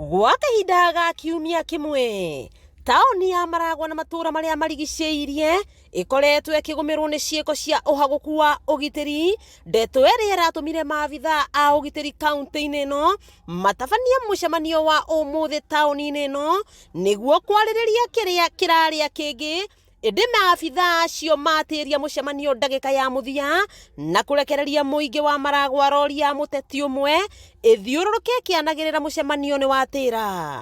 Gwa kahinda ga kiumia kimwe taoni ya Maragwa na matura maria marigicĩirie ikoretwo ikigumirwo ni ciiko cia uhaguku wa ugitiri. Ndeto ĩrĩa ĩratũmire maabitha a ugitiri kaunti-inĩ ĩno matabania mũcemanio wa ũmũthĩ taoni-inĩ ĩno nĩguo kwarĩrĩria kĩrĩa kĩrarĩa kĩngĩ. Ĩndĩ maabitha acio matĩria mũcemanio ndagĩka ya mũthia na kũrekereria mũingĩ wa Maragwa rori ya mũteti ũmwe ithiũrũrũke ĩkĩanagĩrĩra mũcemanio nĩ watĩra.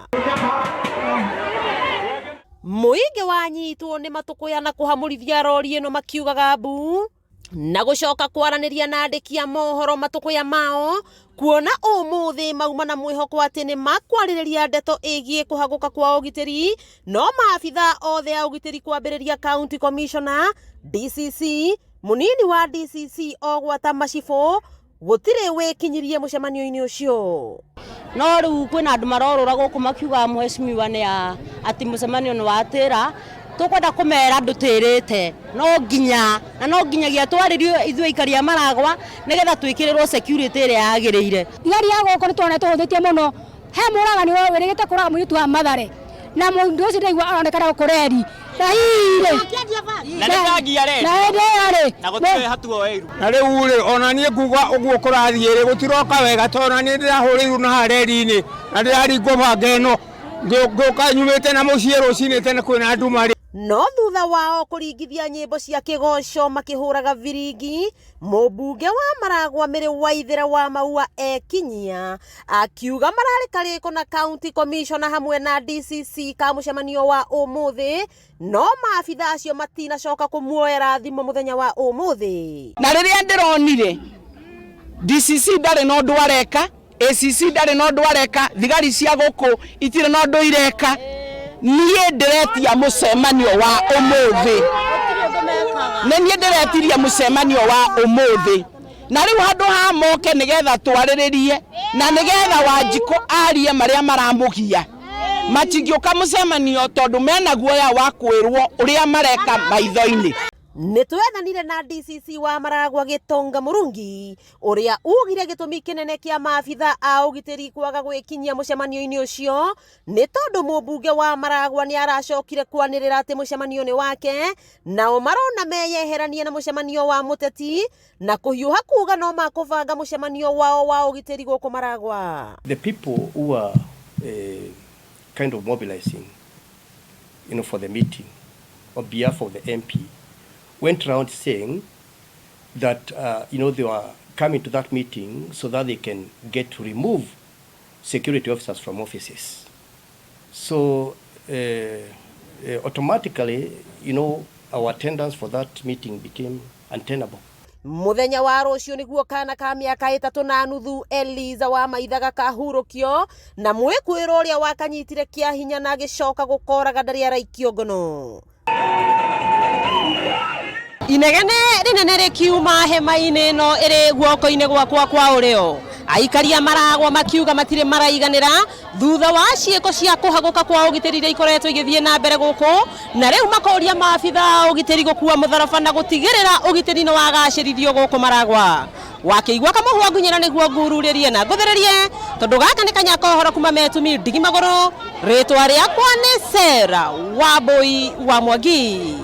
Mũingĩ wanyitwo nĩ matũkũya na kũhamũrithia rori ĩno makiugaga mbu na gũcoka kwaranĩria na andĩki a mohoro matũkũya mao kuona ũmũthĩ mauma na mwĩhoko atĩ nĩ makwarĩrĩria ndeto ĩgiĩ kũhagũka kwa ũgitĩri. No maabitha othe a ũgitĩri kwambĩrĩria county commissioner, DCC, mũnini wa DCC Ogwata Macibũ gũtirĩ wĩkinyirie mũcemanio-inĩ ũcio. No rĩu kwĩna andũ marorũra gũkũ makiuga mheshimiwa nĩ atĩ mũcemanio nĩ watĩra. Tukwenda kumera ndutĩrĩte no nginyagia twarĩrio ithuĩ aikari a Maragwa nigetha twĩkĩrĩrwo security ĩrĩa yagĩrĩire. Igari ya gũkũ nĩtwona tũhũthĩtie mũno. He mũragani wĩrĩgĩte kũraga mũirĩtu wa Mathare na mũndũ ũcio ndaigua aronekana gũkũreri na gũtirĩ hatuo wĩru na rĩu rĩ ona niĩ nguga ũguo kũrathiĩ rĩ gũtiroka wega tondũ niĩ ndĩrahũrĩirwo na hareri-inĩ na ndĩraringwo banga ĩno ngũka nyumĩte na mũciĩ rũcinĩ tene kwĩna nduma. No thutha wao kũringithia nyĩmbo cia kĩgoco makĩhũraga viringi, mũmbunge wa Maragwa Mĩrĩ Waithĩra wa Maua ekinyia akiuga mararĩ karĩko na county commissioner hamwe na DCC ka mũcemanio wa ũmũthĩ, no maabitha acio matinacoka kũmuoera thimũ mũthenya wa ũmũthĩ. Na rĩrĩa ndĩronire DCC ndarĩ na ũndũ areka, ACC ndarĩ na ũndũ areka, thigari cia gũkũ itirĩ na ũndũ ireka, niĩ ndĩretia mũcemanio wa ũmũthĩ. Niĩ ndĩretirie mũcemanio wa ũmũthĩ. Na rĩu handũ ha moke nĩgetha twarĩrĩrie na nĩgetha Wanjikũ arie marĩa maramũgia. Matingĩũka mũcemanio tondũ mena guoya wa kwĩrwo ũrĩa mareka maitho-inĩ. Nĩtwethanire na DCC wa Maragwa Gĩtonga Mũrungi ũrĩa ugire gĩtũmi kĩnene kĩa maabitha a ũgitĩri kwaga gwĩkinyia mũcemanio-inĩ ũcio nĩ tondũ mũmbunge wa Maragwa nĩ aracokire kwanĩrĩra atĩ mũcemanio nĩ wake, nao marona meyeheranie na mũcemanio wa mũteti na kũhiũha kuga no makũbanga mũcemanio wao wa ũgitĩri gũkũ Maragwa. The people who are kind of mobilizing, for the meeting on behalf of the MP went around saying that they were coming to that meeting so that they can get to remove security officers from offices. So automatically, our attendance for that meeting became untenable. Muthenya wa rũciũ nĩguo kana ka mĩaka 3.5 Eliza wa Maithaga kahurũkio na mwĩkwĩrwo ũrĩa wakanyitire kĩa hinya na agĩcoka gũkoraga ndarĩ araikio ngono. Inegene rinene rĩkiuma hema-inĩ ĩno ĩrĩ guoko-inĩ gwakwa kwa ũrĩo. Aikari a Maragwa makiuga matirĩ maraiganĩra thutha wa ciĩko cia kũhagũka kwa ũgitĩri iria ikoretwo igĩthiĩ na mbere gũkũ, na rĩu makoria maabitha a ũgitĩri gũkua mũtharaba na gũtigĩrĩra ũgitĩri nĩ wagacĩrithio gũkũ Maragwa. Wakĩigua kamũhwa ngunyĩra nĩguo ngururĩrie na ngũthererie tondũ gaka nĩ kanyaka ũhoro kuma Metumi Ndigi Magũrũ. Rĩtwa rĩakwa nĩ Sarah Wambui wa Mwangi.